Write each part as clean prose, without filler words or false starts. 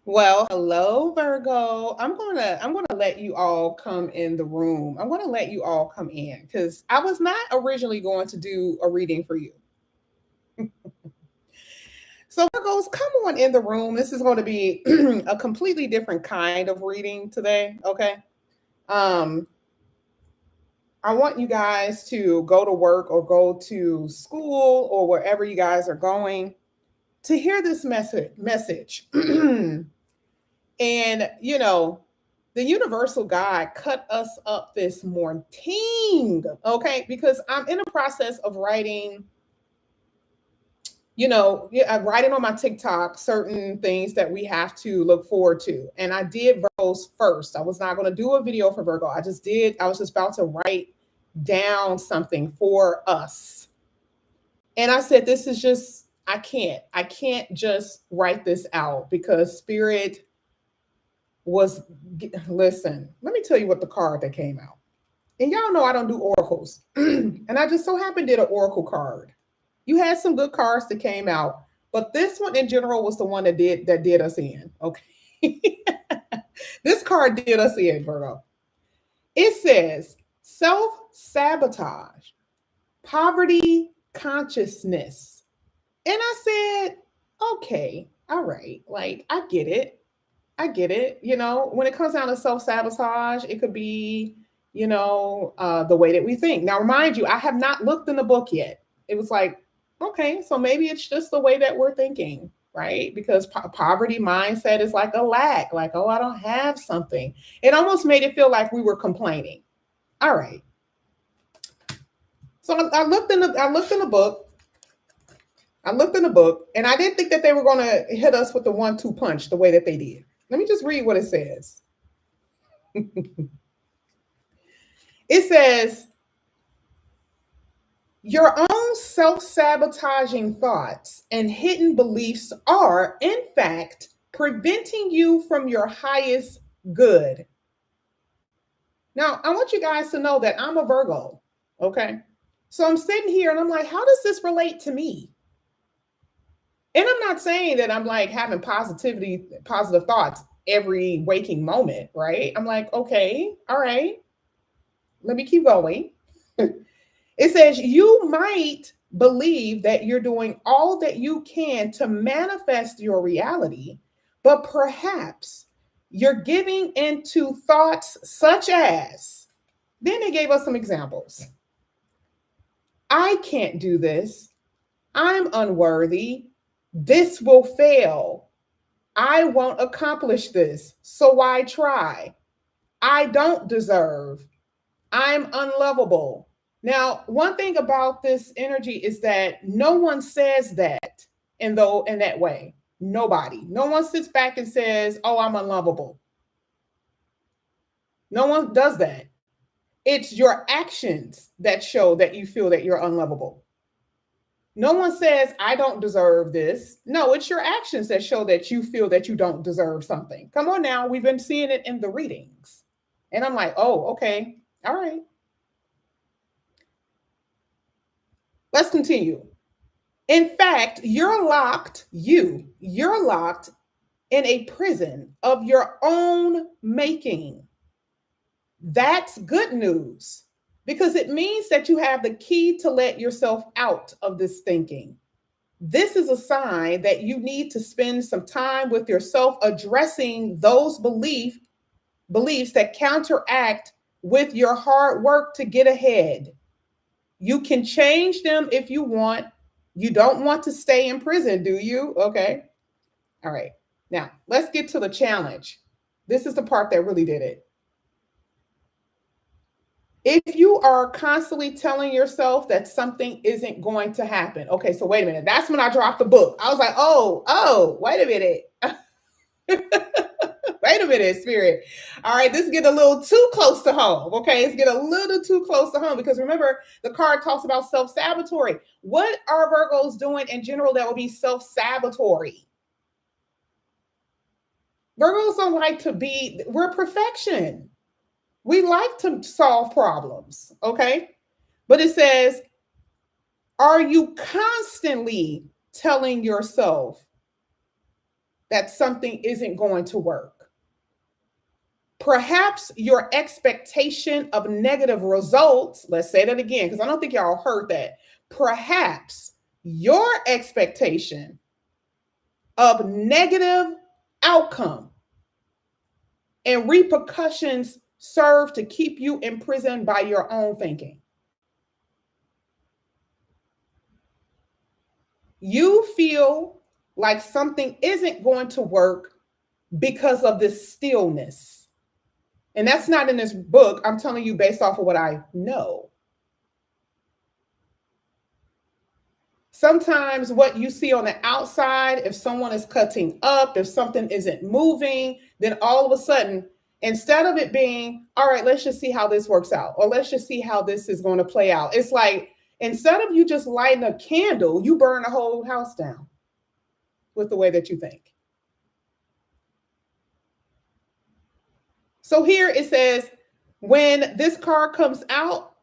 Well, hello Virgo. I'm gonna let you all come in the room. I'm gonna let you all come in because I was not originally going to do a reading for you. So Virgos, come on in the room. This is going to be a completely different kind of reading today. Okay. Um, I want you guys to go to work or go to school or wherever you guys are going to hear this message. And, the universal God cut us up this morning, okay? Because I'm in a process of writing, I'm writing on my TikTok certain things that we have to look forward to. And I did Virgos first. I was not going to do a video for Virgo. I was just about to write down something for us. And I said, this is just, I can't just write this out because spirit was listen, let me tell you what the card that came out. And y'all know I don't do oracles. And I just so happened did an oracle card. You had some good cards that came out, but this one in general was the one that did us in. Okay. This card did us in, Virgo. It says self-sabotage, poverty consciousness. And I said, okay, all right, like I get it. I get it. When it comes down to self sabotage, it could be, the way that we think. Now, remind you, I have not looked in the book yet. It was like, okay, so maybe it's just the way that we're thinking, right? Because poverty mindset is like a lack, like, oh, I don't have something. It almost made it feel like we were complaining. All right. So I looked in the book. I looked in the book, and I didn't think that they were going to hit us with the 1-2 punch the way that they did. Let me just read what it says. It says, your own self-sabotaging thoughts and hidden beliefs are, in fact, preventing you from your highest good. Now, I want you guys to know that I'm a Virgo, okay? So I'm sitting here and I'm like, how does this relate to me? And I'm not saying that I'm like having positive thoughts every waking moment, right? I'm like, okay, all right, let me keep going. It says you might believe that you're doing all that you can to manifest your reality, but perhaps you're giving into thoughts such as, then they gave us some examples. I can't do this. I'm unworthy. This will fail. I won't accomplish this, so why try? I don't deserve. I'm unlovable. Now, one thing about this energy is that no one says that in that way. Nobody. No one sits back and says, "Oh, I'm unlovable." No one does that. It's your actions that show that you feel that you're unlovable. No one says, "I don't deserve this." No, it's your actions that show that you feel that you don't deserve something. Come on now, we've been seeing it in the readings. And I'm like, "Oh, okay. All right. Let's continue." In fact, you're locked in a prison of your own making. That's good news because it means that you have the key to let yourself out of this thinking. This is a sign that you need to spend some time with yourself addressing those beliefs that counteract with your hard work to get ahead. You can change them if you want. You don't want to stay in prison, do you? Okay. All right. Now, let's get to the challenge. This is the part that really did it. If you are constantly telling yourself that something isn't going to happen, okay, so wait a minute. That's when I dropped the book. I was like, wait a minute. Wait a minute, spirit. All right, this is getting a little too close to home. Okay, it's getting a little too close to home because remember, the card talks about self-sabotage. What are Virgos doing in general that would be self-sabotage? Virgos don't like to be, we're perfection. We like to solve problems, okay? But it says, are you constantly telling yourself that something isn't going to work. Perhaps your expectation of negative results, let's say that again, because I don't think y'all heard that. Perhaps your expectation of negative outcome and repercussions serve to keep you imprisoned by your own thinking. You feel like something isn't going to work because of this stillness. And that's not in this book. I'm telling you based off of what I know. Sometimes what you see on the outside, if someone is cutting up, if something isn't moving, then all of a sudden, instead of it being, all right, let's just see how this works out, or let's just see how this is going to play out. It's like, instead of you just lighting a candle, you burn the whole house down with the way that you think. So here it says, when this card comes out,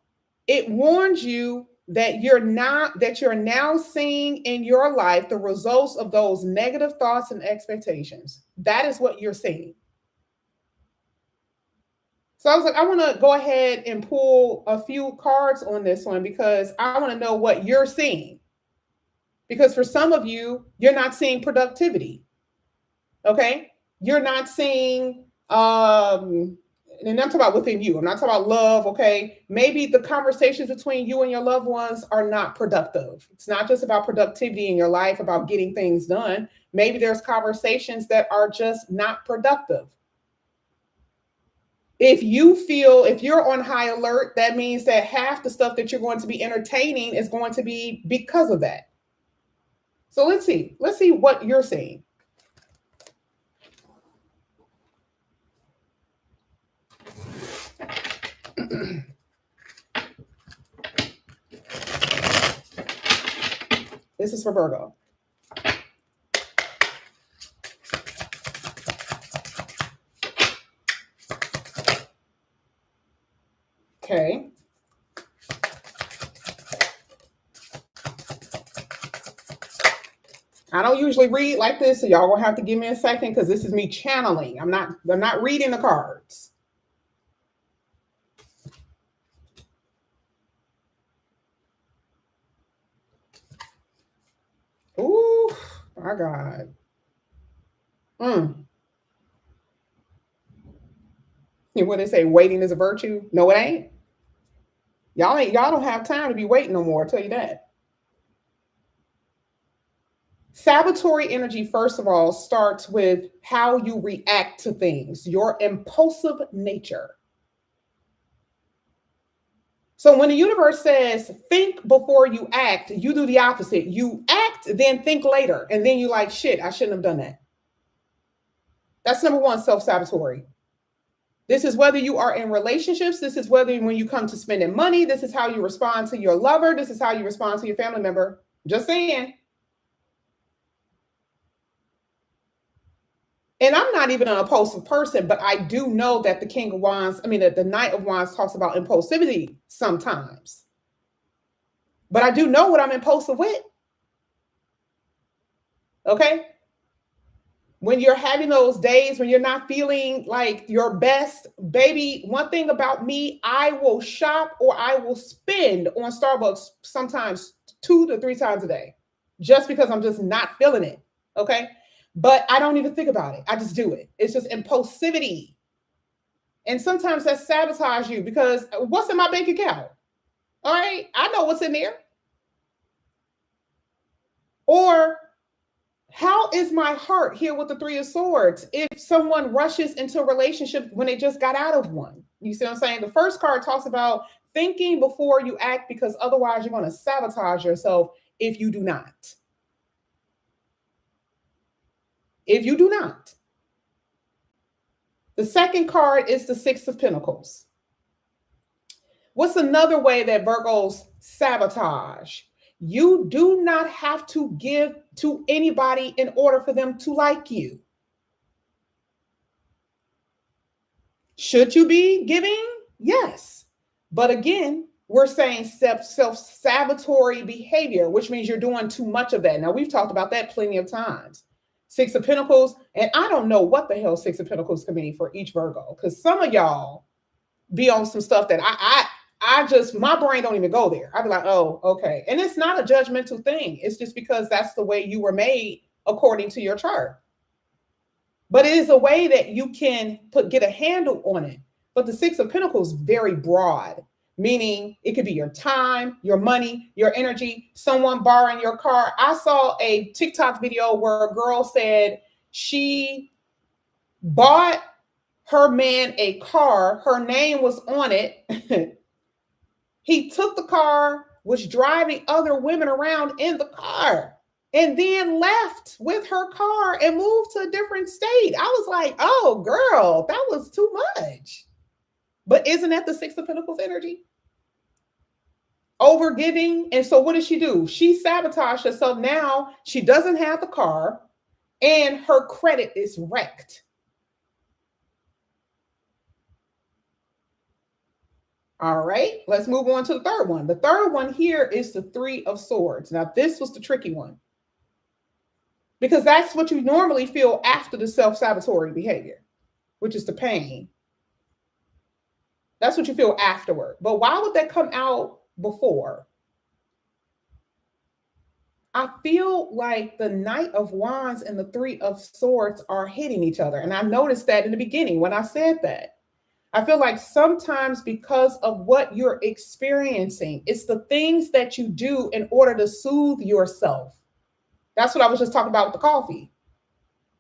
it warns you that you're now seeing in your life the results of those negative thoughts and expectations. That is what you're seeing. So I was like, I want to go ahead and pull a few cards on this one because I want to know what you're seeing. Because for some of you, you're not seeing productivity. Okay? You're not seeing and I'm talking about within you. I'm not talking about love, okay? Maybe the conversations between you and your loved ones are not productive. It's not just about productivity in your life, about getting things done. Maybe there's conversations that are just not productive. If you're on high alert, that means that half the stuff that you're going to be entertaining is going to be because of that. So let's see what you're seeing. This is for Virgo. Okay. I don't usually read like this, so y'all gonna have to give me a second because this is me channeling. I'm not reading the cards. Ooh, my God. What they say, waiting is a virtue? No, it ain't. Y'all don't have time to be waiting no more, I'll tell you that. Sabotage energy, first of all, starts with how you react to things, your impulsive nature. So when the universe says think before you act, you do the opposite. You act, then think later. And then you're like, shit, I shouldn't have done that. That's number one, self-sabotage. This is whether you are in relationships. This is whether when you come to spending money. This is how you respond to your lover. This is how you respond to your family member. Just saying. And I'm not even an impulsive person, but I do know that the King of Wands, the Knight of Wands talks about impulsivity sometimes. But I do know what I'm impulsive with. Okay? When you're having those days when you're not feeling like your best, baby, one thing about me, I will shop or I will spend on Starbucks sometimes 2 to 3 times a day just because I'm just not feeling it. Okay? But I don't even think about it. I just do it. It's just impulsivity. And sometimes that sabotages you because what's in my bank account? All right, I know what's in there. Or how is my heart here with the 3 of Swords if someone rushes into a relationship when they just got out of one? You see what I'm saying? The first card talks about thinking before you act because otherwise you're going to sabotage yourself if you do not. If you do not. The second card is the 6 of Pentacles. What's another way that Virgos sabotage? You do not have to give to anybody in order for them to like you. Should you be giving? Yes. But again, we're saying self-sabotage behavior, which means you're doing too much of that. Now, we've talked about that plenty of times. Six of Pentacles. And I don't know what the hell Six of Pentacles can mean for each Virgo, because some of y'all be on some stuff that I just, my brain don't even go there. I'd be like, oh, okay. And it's not a judgmental thing. It's just because that's the way you were made according to your chart. But it is a way that you can get a handle on it. But the Six of Pentacles is very broad, meaning it could be your time, your money, your energy, someone borrowing your car. I saw a TikTok video where a girl said she bought her man a car. Her name was on it. He took the car, was driving other women around in the car, and then left with her car and moved to a different state. I was like, oh, girl, that was too much. But isn't that the Six of Pentacles energy? Overgiving. And so what did she do? She sabotaged herself. Now she doesn't have the car and her credit is wrecked. All right, let's move on to the third one. The third one here is the Three of Swords. Now, this was the tricky one, because that's what you normally feel after the self-sabotage behavior, which is the pain. That's what you feel afterward. But why would that come out before? I feel like the Knight of Wands and the Three of Swords are hitting each other. And I noticed that in the beginning when I said that. I feel like sometimes because of what you're experiencing, it's the things that you do in order to soothe yourself. That's what I was just talking about with the coffee.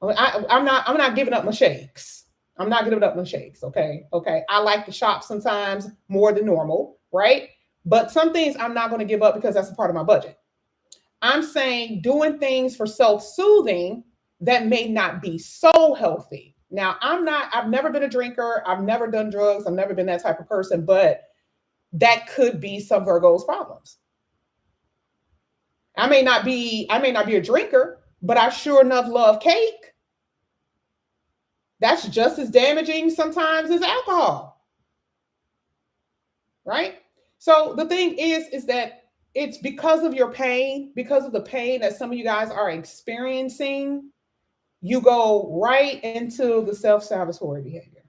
I'm not giving up my shakes. I'm not giving up my shakes. Okay. I like to shop sometimes more than normal, right? But some things I'm not going to give up because that's a part of my budget. I'm saying doing things for self-soothing that may not be so healthy. Now, I've never been a drinker. I've never done drugs. I've never been that type of person, but that could be some Virgo's problems. I may not be a drinker, but I sure enough love cake. That's just as damaging sometimes as alcohol. Right? So the thing is that it's because of your pain, because of the pain that some of you guys are experiencing, you go right into the self-sabotage behavior.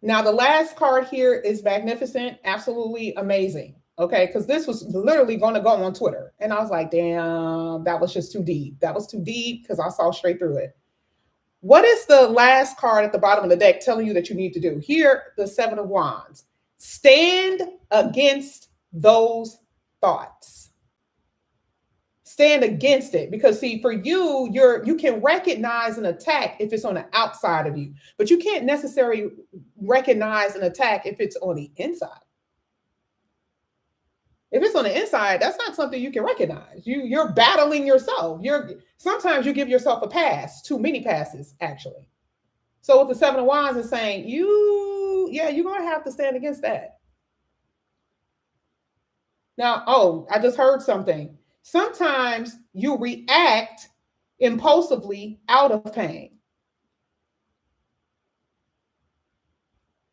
Now, the last card here is magnificent, absolutely amazing. Okay, because this was literally going to go on Twitter. And I was like, damn, that was just too deep. That was too deep because I saw straight through it. What is the last card at the bottom of the deck telling you that you need to do? Here, the Seven of Wands. Stand against those thoughts. Stand against it, because see, for you, you can recognize an attack if it's on the outside of you, but you can't necessarily recognize an attack if it's on the inside. If it's on the inside, that's not something you can recognize. You're battling yourself. Sometimes you give yourself a pass, too many passes, actually. So with the Seven of Wands is saying, you're gonna have to stand against that. Now, I just heard something. Sometimes you react impulsively out of pain.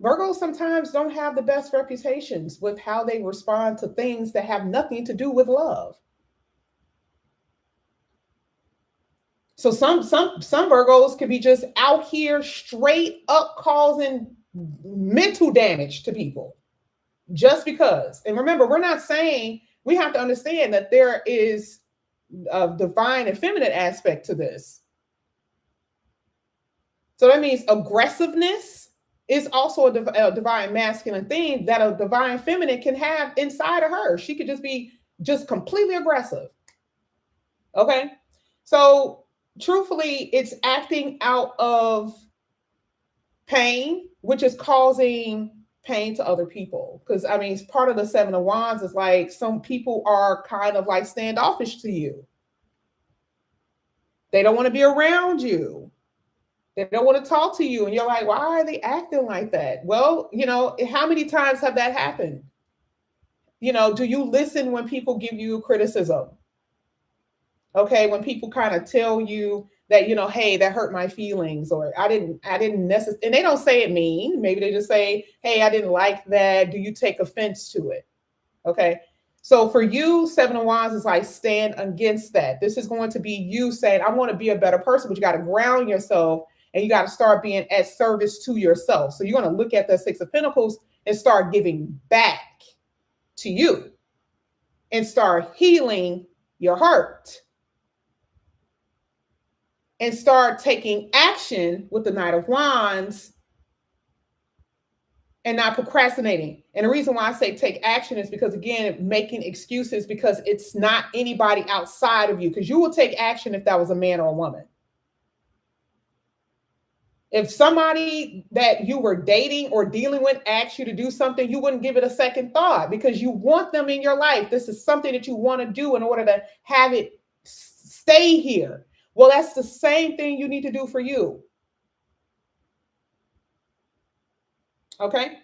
Virgos sometimes don't have the best reputations with how they respond to things that have nothing to do with love. So some Virgos could be just out here straight up causing mental damage to people just because. And remember, we're not saying, we have to understand that there is a divine and feminine aspect to this. So that means aggressiveness is also a divine masculine thing that a divine feminine can have inside of her. She could just be completely aggressive. Okay. So truthfully, it's acting out of pain, which is causing pain to other people. Because I mean, part of the Seven of Wands is like some people are kind of like standoffish to you. They don't want to be around you. They don't want to talk to you. And you're like, why are they acting like that? Well, how many times have that happened? Do you listen when people give you criticism? Okay, when people kind of tell you that, hey, that hurt my feelings, or I didn't necessarily, and they don't say it mean. Maybe they just say, hey, I didn't like that. Do you take offense to it? Okay. So for you, Seven of Wands is like stand against that. This is going to be you saying, I want to be a better person, but you got to ground yourself and you got to start being at service to yourself. So you're going to look at the Six of Pentacles and start giving back to you and start healing your heart and start taking action with the Knight of Wands and not procrastinating. And the reason why I say take action is because, again, making excuses because it's not anybody outside of you, because you will take action if that was a man or a woman. If somebody that you were dating or dealing with asked you to do something, you wouldn't give it a second thought because you want them in your life. This is something that you want to do in order to have it stay here. Well, that's the same thing you need to do for you. Okay?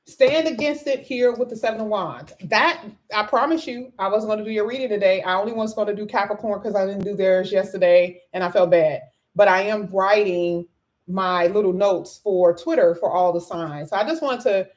Stand against it here with the Seven of Wands. That, I promise you, I wasn't going to do your reading today. I only was going to do Capricorn because I didn't do theirs yesterday and I felt bad. But I am writing my little notes for Twitter for all the signs. So I just wanted to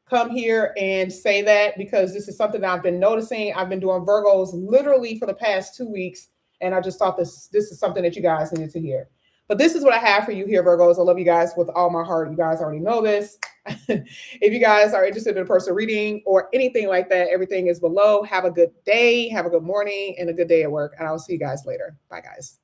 come here and say that because this is something that I've been noticing. I've been doing Virgos literally for the past 2 weeks. And I just thought this is something that you guys needed to hear. But this is what I have for you here, Virgos. I love you guys with all my heart. You guys already know this. If you guys are interested in a personal reading or anything like that, everything is below. Have a good day, have a good morning, and a good day at work. And I'll see you guys later. Bye, guys.